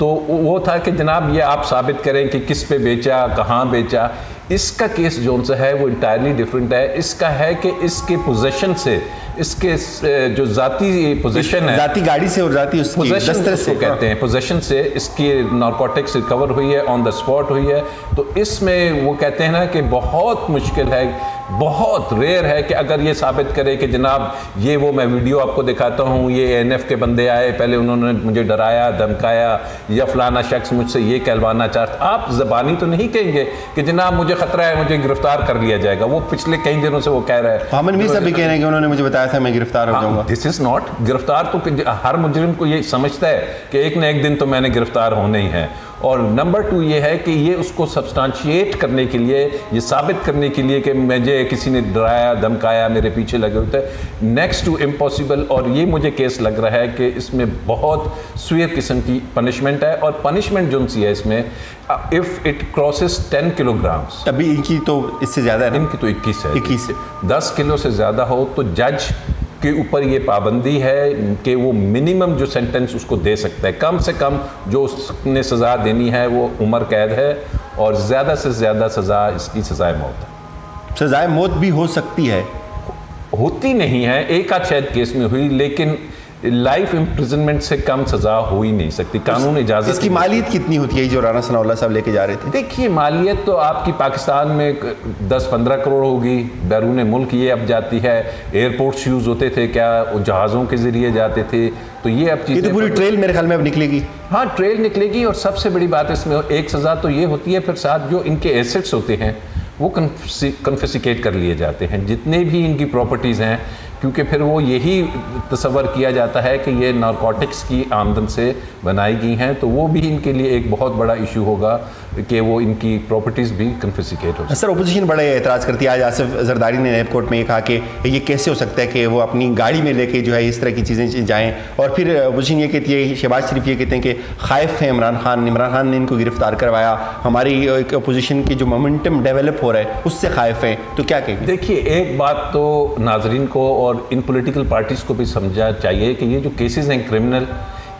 تو وہ تھا کہ جناب یہ آپ ثابت کریں کہ کس پہ بیچا, کہاں بیچا. اس کا کیس جو ان سے ہے وہ انٹائرلی ڈفرینٹ ہے. اس کا ہے کہ اس کے پوزیشن سے, اس کے جو ذاتی پوزیشن ہے, ذاتی گاڑی سے اور ذاتی اس کی دستر سے کہتے ہیں, پوزیشن سے اس کی نارکوٹکس ریکور ہوئی ہے, آن دا اسپاٹ ہوئی ہے. تو اس میں وہ کہتے ہیں نا کہ بہت مشکل ہے, بہت ریئر ہے کہ اگر یہ ثابت کرے کہ جناب یہ وہ میں ویڈیو آپ کو دکھاتا ہوں, یہ NF کے بندے آئے, پہلے انہوں نے مجھے ڈرایا دھمکایا, یا فلانا شخص مجھ سے یہ کہلوانا چاہتا. آپ زبانی تو نہیں کہیں گے کہ جناب مجھے خطرہ ہے, مجھے گرفتار کر لیا جائے گا. وہ پچھلے کئی دنوں سے وہ کہہ رہا ہے. محمد میر صاحب بھی کہہ رہے ہیں کہ انہوں نے مجھے بتایا تھا میں گرفتار ہو جاؤں گا. دس از ناٹ گرفتار. تو ہر مجرم کو یہ سمجھتا ہے کہ ایک نہ ایک دن تو میں نے گرفتار ہونا ہی ہے. اور نمبر 2 یہ ہے کہ یہ اس کو سبسٹانشیٹ کرنے کے لیے, یہ ثابت کرنے کے لیے کہ مجھے کسی نے ڈرایا دھمکایا, میرے پیچھے لگے ہوتے ہیں, نیکسٹ ٹو امپاسبل. اور یہ مجھے کیس لگ رہا ہے کہ اس میں بہت سویر قسم کی پنشمنٹ ہے. اور پنشمنٹ جو سی ہے اس میں, if it crosses 10 kilo grams, ابھی ان کی تو اس سے زیادہ ہے, ان کی تو 21 ہے, 21 سے 10 کلو سے زیادہ ہو تو جج کے اوپر یہ پابندی ہے کہ وہ منیمم جو سینٹنس اس کو دے سکتا ہے. کم سے کم جو اس نے سزا دینی ہے وہ عمر قید ہے, اور زیادہ سے زیادہ سزا اس کی سزائے موت ہے. سزائے موت بھی ہو سکتی ہے, ہوتی نہیں ہے, ایک آدھ شاید کیس میں ہوئی, لیکن لائف امپریزنمنٹ سے کم سزا ہو ہی نہیں سکتی. قانون اجازت. اس کی مالیت کتنی ہوتی ہے جو رانا ثناء اللہ صاحب لے کے جا رہے تھے؟ دیکھیے مالیت تو آپ کی پاکستان میں 10-15 کروڑ ہوگی, بیرون ملک یہ اب جاتی ہے. ایئرپورٹس یوز ہوتے تھے کیا, جہازوں کے ذریعے جاتے تھے, تو یہ اب چیزیں, یہ تو پوری ٹریل میرے خیال میں اب نکلے گی. ہاں ٹریل نکلے گی. اور سب سے بڑی بات اس میں ایک سزا تو یہ ہوتی ہے, پھر ساتھ جو ان کے ایسٹس ہوتے ہیں وہ کنفسکیٹ کر لیے جاتے ہیں, جتنے بھی ان کی پراپرٹیز ہیں, کیونکہ پھر وہ یہی تصور کیا جاتا ہے کہ یہ نارکوٹکس کی آمدن سے بنائی گئی ہیں. تو وہ بھی ان کے لیے ایک بہت بڑا ایشو ہوگا کہ وہ ان کی پراپرٹیز بھی کنفسکیٹ ہو. سر اپوزیشن بڑے اعتراض کرتی ہے. آج آصف زرداری نے نیب کورٹ میں یہ کہا کہ یہ کیسے ہو سکتا ہے کہ وہ اپنی گاڑی میں لے کے جو ہے اس طرح کی چیزیں جائیں. اور پھر اپوزیشن یہ کہتی ہے, شہباز شریف یہ کہتے ہیں کہ خائف ہے عمران خان نے ان کو گرفتار کروایا, ہماری اپوزیشن کی جو مومنٹم ڈیولپ ہو رہا ہے اس سے خائف ہیں. تو کیا کہیں گے؟ دیکھیے ایک بات تو ناظرین کو اور ان پولیٹیکل پارٹیز کو بھی سمجھنا چاہیے کہ یہ جو کیسز ہیں کرمنل,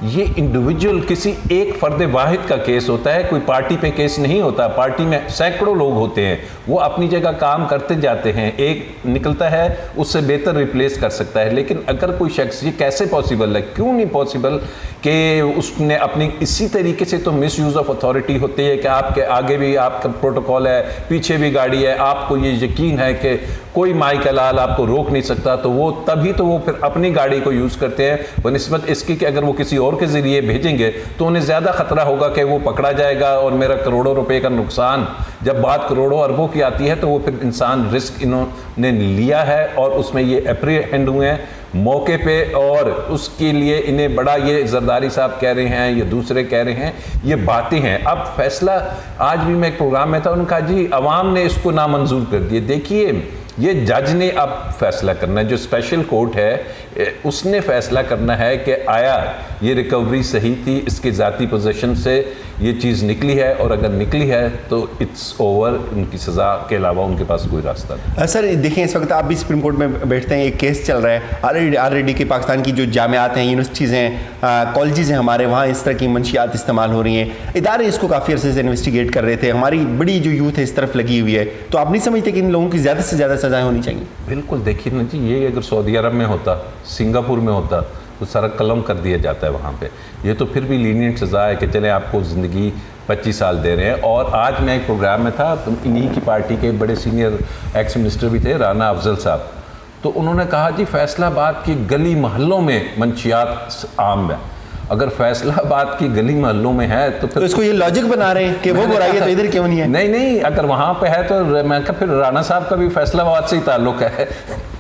یہ انڈیویجول کسی ایک فرد واحد کا کیس ہوتا ہے, کوئی پارٹی پہ کیس نہیں ہوتا. پارٹی میں سینکڑوں لوگ ہوتے ہیں, وہ اپنی جگہ کام کرتے جاتے ہیں, ایک نکلتا ہے اس سے بہتر ریپلیس کر سکتا ہے. لیکن اگر کوئی شخص, یہ کیسے پاسبل ہے, کیوں نہیں پاسبل کہ اس نے اپنی اسی طریقے سے تو مس یوز آف اتھارٹی ہوتی ہے کہ آپ کے آگے بھی آپ کا پروٹوکول ہے, پیچھے بھی گاڑی ہے, آپ کو یہ یقین ہے کہ کوئی مائی کا لال آپ کو روک نہیں سکتا, تو وہ تبھی تو وہ پھر اپنی گاڑی کو یوز کرتے ہیں بنسبت اس کی کہ اگر وہ کسی اور کے ذریعے بھیجیں گے تو انہیں زیادہ خطرہ ہوگا کہ وہ پکڑا جائے گا اور میرا کروڑوں روپے کا نقصان. جب بات کروڑوں اربوں کی آتی ہے تو وہ پھر انسان رسک انہوں نے لیا ہے اور اس میں یہ اپریہینڈ ہوئے ہیں موقع پہ, اور اس کے لیے انہیں بڑا, یہ زرداری صاحب کہہ رہے ہیں, یہ دوسرے کہہ رہے ہیں, یہ باتیں ہیں. اب فیصلہ, آج بھی میں ایک پروگرام میں تھا, ان کا جی عوام نے اس کو نامنظور کر دیا. دیکھیے یہ جج نے اب فیصلہ کرنا ہے, جو اسپیشل کورٹ ہے اس نے فیصلہ کرنا ہے کہ آیا یہ ریکوری صحیح تھی, اس کے ذاتی پوزیشن سے یہ چیز نکلی ہے, اور اگر نکلی ہے تو اٹس اوور, ان کی سزا کے علاوہ ان کے پاس کوئی راستہ نہیں. سر دیکھیں اس وقت آپ بھی سپریم کورٹ میں بیٹھتے ہیں, ایک کیس چل رہا ہے آلریڈی کہ پاکستان کی جو جامعات ہیں, یونیورسٹیز ہیں, کالجز ہیں ہمارے, وہاں اس طرح کی منشیات استعمال ہو رہی ہیں. ادارے اس کو کافی عرصے سے انویسٹیگیٹ کر رہے تھے, ہماری بڑی جو یوتھ ہے اس طرف لگی ہوئی ہے. تو آپ نہیں سمجھتے کہ ان لوگوں کی زیادہ سے زیادہ سزائیں ہونی چاہیے؟ بالکل. دیکھیے نا جی, یہ اگر سعودی عرب میں ہوتا, سنگاپور میں ہوتا, تو سارا قلم کر دیا جاتا ہے وہاں پہ. یہ تو پھر بھی لینینٹ سزا ہے کہ چلیں آپ کو زندگی 25 سال دے رہے ہیں. اور آج میں ایک پروگرام میں تھا, انہی کی پارٹی کے بڑے سینئر ایکس منسٹر بھی تھے, رانا افضل صاحب, تو انہوں نے کہا جی فیصلہ آباد کی گلی محلوں میں منشیات عام ہے. اگر فیصلہ آباد کی گلی محلوں میں ہے تو پھر اس کو یہ لاجک بنا رہے ہیں کہ وہ برائی ہے تو ادھر کیوں نہیں ہے؟ نہیں, اگر وہاں پہ ہے تو میں کہا پھر رانا صاحب کا بھی فیصلہ آباد سے ہی تعلق ہے.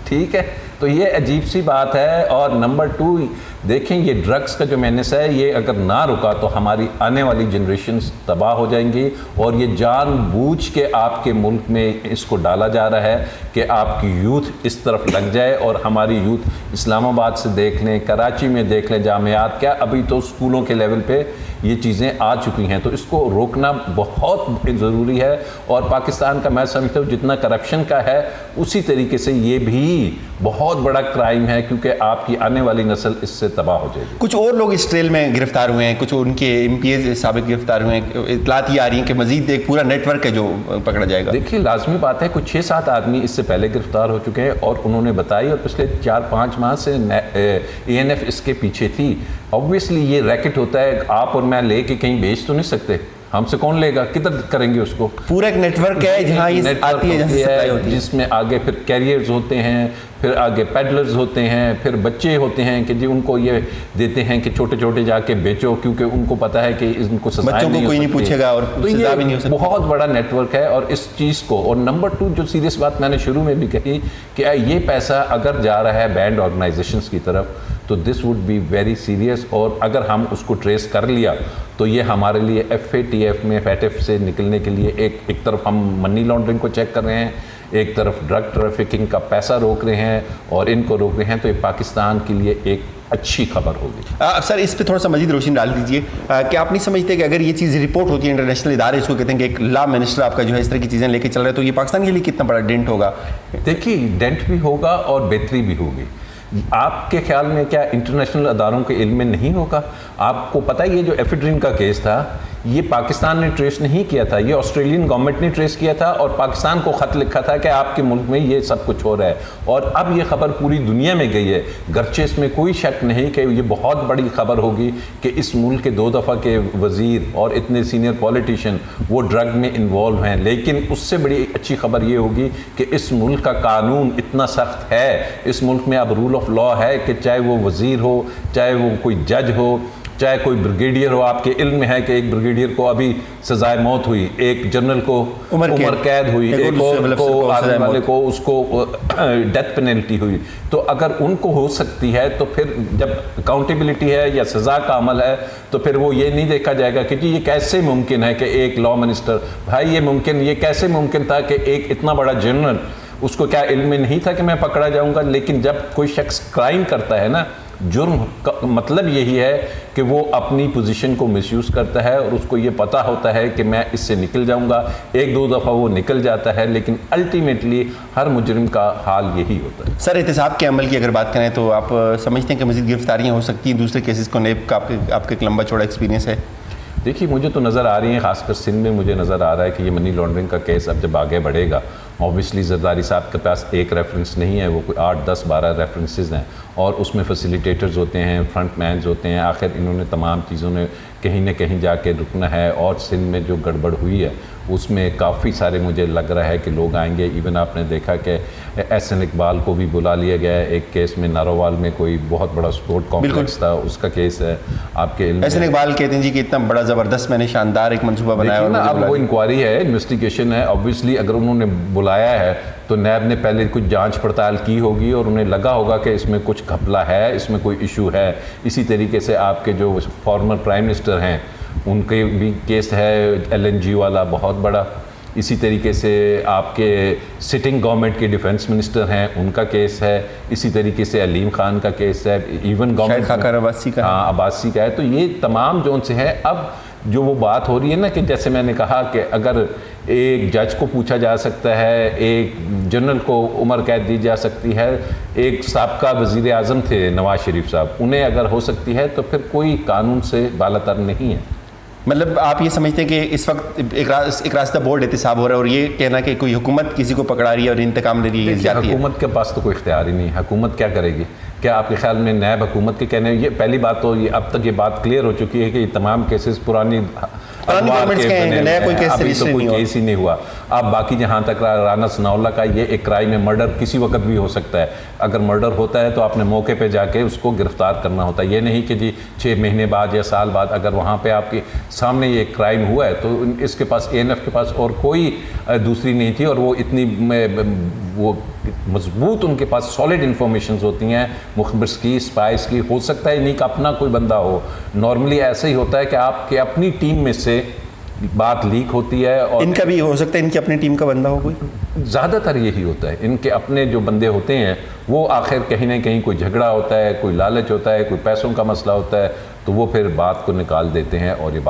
ٹھیک ہے, تو یہ عجیب سی بات ہے. اور نمبر 2, دیکھیں یہ ڈرگس کا جو مینس ہے, یہ اگر نہ رکا تو ہماری آنے والی جنریشنز تباہ ہو جائیں گی. اور یہ جان بوجھ کے آپ کے ملک میں اس کو ڈالا جا رہا ہے کہ آپ کی یوتھ اس طرف لگ جائے. اور ہماری یوتھ اسلام آباد سے دیکھ لیں, کراچی میں دیکھ لیں, جامعات, کیا ابھی تو اسکولوں کے لیول پہ یہ چیزیں آ چکی ہیں. تو اس کو روکنا بہت ضروری ہے. اور پاکستان کا میں سمجھتا ہوں جتنا کرپشن کا ہے اسی طریقے سے یہ بھی بہت بڑا کرائم ہے, کیونکہ آپ کی آنے والی نسل اس سے تباہ ہو جائے گی. کچھ اور لوگ اس ٹریل میں گرفتار ہوئے ہیں, کچھ ان کے ایم پی ایز سابق گرفتار ہوئے ہیں, اطلاعات یہ آ رہی ہیں کہ مزید ایک پورا نیٹ ورک ہے جو پکڑا جائے گا. دیکھیے لازمی بات ہے کچھ 6-7 آدمی اس سے پہلے گرفتار ہو چکے ہیں اور انہوں نے بتائی, اور پچھلے 4-5 ماہ سے ANF اس کے پیچھے تھی. آبویسلی یہ ریکٹ ہوتا ہے, آپ اور میں لے کے کہیں بیچ تو نہیں سکتے, ہم سے کون لے گا, کدھر کریں گے اس کو. پورا ایک نیٹ ورک ہے جہاں یہ آتی ہے, جہاں سے سپلائی ہوتی ہے, جس میں آگے پھر کیریئرز ہوتے ہیں, پھر آگے پیڈلرز ہوتے ہیں, پھر بچے ہوتے ہیں کہ جی ان کو یہ دیتے ہیں کہ چھوٹے چھوٹے جا کے بیچو, کیونکہ ان کو پتا ہے کہ ان کو سزائیں بچوں کو کوئی نہیں پوچھے گا اور سزا بھی نہیں ہو سکتی. بہت بڑا نیٹ ورک ہے اور اس چیز کو. اور نمبر 2 جو سیریس بات میں نے شروع میں بھی کہی کہ یہ پیسہ اگر جا رہا ہے بینڈ آرگنائزیشنز کی طرف تو this would be very serious, اور اگر ہم اس کو ٹریس کر لیا تو یہ ہمارے لیے FATF میں FATF سے نکلنے کے لیے ایک طرف ہم منی لانڈرنگ کو چیک کر رہے ہیں, ایک طرف ڈرگ ٹریفکنگ کا پیسہ روک رہے ہیں اور ان کو روک رہے ہیں, تو یہ پاکستان کے لیے ایک اچھی خبر ہوگی. سر اس پہ تھوڑا سا مزید روشنی ڈال دیجئے کہ آپ نہیں سمجھتے کہ اگر یہ چیز رپورٹ ہوتی ہے انٹرنیشنل ادارے اس کو کہتے ہیں کہ ایک لا منسٹر آپ کا جو ہے اس طرح کی چیزیں لے کے چل رہا ہے, تو یہ پاکستان کے لیے کتنا بڑا ڈینٹ ہوگا؟ دیکھیے ڈینٹ بھی ہوگا اور بہتری بھی ہوگی. آپ کے خیال میں کیا انٹرنیشنل اداروں کے علم میں نہیں ہوگا؟ آپ کو پتہ یہ جو ایفیڈرین کا کیس تھا یہ پاکستان نے ٹریس نہیں کیا تھا, یہ آسٹریلین گورنمنٹ نے ٹریس کیا تھا اور پاکستان کو خط لکھا تھا کہ آپ کے ملک میں یہ سب کچھ ہو رہا ہے, اور اب یہ خبر پوری دنیا میں گئی ہے. گرچہ اس میں کوئی شک نہیں کہ یہ بہت بڑی خبر ہوگی کہ اس ملک کے 2 دفعہ کے وزیر اور اتنے سینئر پولیٹیشین وہ ڈرگ میں انوالو ہیں, لیکن اس سے بڑی اچھی خبر یہ ہوگی کہ اس ملک کا قانون اتنا سخت ہے, اس ملک میں اب رول آف لا ہے کہ چاہے وہ وزیر ہو, چاہے وہ کوئی جج ہو, چاہے کوئی بریگیڈیئر ہو. آپ کے علم میں ہے کہ ایک بریگیڈیئر کو ابھی سزائے موت ہوئی, ایک جنرل کو عمر قید ہوئی, ایک کو آرمی والے کو اس کو ڈیتھ پینلٹی ہوئی. تو اگر ان کو ہو سکتی ہے تو پھر جب اکاؤنٹیبلٹی ہے یا سزا کا عمل ہے تو پھر وہ یہ نہیں دیکھا جائے گا کہ جی یہ کیسے ممکن ہے کہ ایک لا منسٹر, بھائی یہ کیسے ممکن تھا کہ ایک اتنا بڑا جنرل, اس کو کیا علم میں نہیں تھا کہ میں پکڑا جاؤں گا. لیکن جب کوئی شخص کرائم کرتا ہے نا, جرم کا مطلب یہی ہے کہ وہ اپنی پوزیشن کو مس یوز کرتا ہے اور اس کو یہ پتہ ہوتا ہے کہ میں اس سے نکل جاؤں گا. 1-2 دفعہ وہ نکل جاتا ہے, لیکن الٹیمیٹلی ہر مجرم کا حال یہی ہوتا ہے. سر احتساب کے عمل کی اگر بات کریں تو آپ سمجھتے ہیں کہ مزید گرفتاریاں ہو سکتی ہیں دوسرے کیسز کو نیب کا آپ کا ایک لمبا چوڑا ایکسپیرینس ہے؟ دیکھیے مجھے تو نظر آ رہی ہیں, خاص کر سندھ میں مجھے نظر آ رہا ہے کہ یہ منی لانڈرنگ کا کیس اب جب آگے بڑھے گا, اوبیسلی زرداری صاحب کے پاس ایک ریفرنس نہیں ہے, وہ کوئی 8-10-12 ریفرنسز ہیں اور اس میں فیسیلیٹیٹرز ہوتے ہیں, فرنٹ مینز ہوتے ہیں. آخر انہوں نے تمام چیزوں نے کہیں نہ کہیں جا کے رکنا ہے, اور سندھ میں جو گڑبڑ ہوئی ہے اس میں کافی سارے مجھے لگ رہا ہے کہ لوگ آئیں گے. ایون آپ نے دیکھا کہ SN اقبال کو بھی بلا لیا گیا ہے ایک کیس میں, نارووال میں کوئی بہت بڑا سپورٹ کمپلیکس تھا, اس کا کیس ہے. آپ کے علم SN اقبال کہتے ہیں جی کہ اتنا بڑا زبردست میں نے شاندار ایک منصوبہ بنایا نا, اب وہ انکوائری ہے, انویسٹیگیشن ہے. اوبویسلی اگر انہوں نے بلایا ہے تو نیب نے پہلے کچھ جانچ پڑتال کی ہوگی اور انہیں لگا ہوگا کہ اس میں کچھ گھپلا ہے, اس میں کوئی ایشو ہے. اسی طریقے سے آپ کے جو فارمر پرائم منسٹر ہیں ان کے بھی کیس ہے, LNG والا بہت بڑا. اسی طریقے سے آپ کے سٹنگ گورنمنٹ کے ڈیفنس منسٹر ہیں, ان کا کیس ہے. اسی طریقے سے علیم خان کا کیس ہے, ایون گورنمنٹ عباسی کا ہے. تو یہ تمام جو ان سے ہے. اب جو وہ بات ہو رہی ہے نا کہ جیسے میں نے کہا کہ اگر ایک جج کو پوچھا جا سکتا ہے, ایک جنرل کو عمر قید دی جا سکتی ہے, ایک سابقہ وزیر اعظم تھے نواز شریف صاحب, انہیں اگر ہو سکتی ہے تو پھر کوئی قانون سے بالاتر نہیں ہے. مطلب آپ یہ سمجھتے ہیں کہ اس وقت ایک راستہ بورڈ احتساب ہو رہا ہے, اور یہ کہنا کہ کوئی حکومت کسی کو پکڑا رہی ہے اور انتقام لے رہی ہے, حکومت کے پاس تو کوئی اختیار ہی نہیں. حکومت کیا کرے گی؟ کیا آپ کے خیال میں نیب حکومت کے کہنے, یہ پہلی بات تو یہ اب تک یہ بات کلیئر ہو چکی ہے کہ یہ تمام کیسز پرانی گورنمنٹس کے ہیں, نیا کوئی کیس ابھی تو کوئی کیس ہی نہیں ہوا. اب باقی جہاں تک رانا ثناء اللہ کا, یہ ایک کرائم ہے, مرڈر کسی وقت بھی ہو سکتا ہے. اگر مرڈر ہوتا ہے تو آپ نے موقع پہ جا کے اس کو گرفتار کرنا ہوتا ہے. یہ نہیں کہ جی 6 مہینے بعد یا سال بعد اگر وہاں پہ آپ کے سامنے یہ کرائم ہوا ہے تو اس کے پاس ANF کے پاس اور کوئی دوسری نہیں تھی, اور وہ اتنی وہ مضبوط ان کے پاس سالڈ انفارمیشنز ہوتی ہیں مخبرس کی, اسپائس کی. ہو سکتا ہے نہیں کہ اپنا کوئی بندہ ہو, نارملی ایسا ہی ہوتا ہے کہ آپ کے اپنی ٹیم میں سے بات لیک ہوتی ہے, اور ان کا بھی ہو سکتا ہے ان کی اپنی ٹیم کا بندہ ہو کوئی. زیادہ تر یہی ہوتا ہے, ان کے اپنے جو بندے ہوتے ہیں وہ آخر کہیں نہ کہیں کوئی جھگڑا ہوتا ہے, کوئی لالچ ہوتا ہے, کوئی پیسوں کا مسئلہ ہوتا ہے, تو وہ پھر بات کو نکال دیتے ہیں اور یہ بات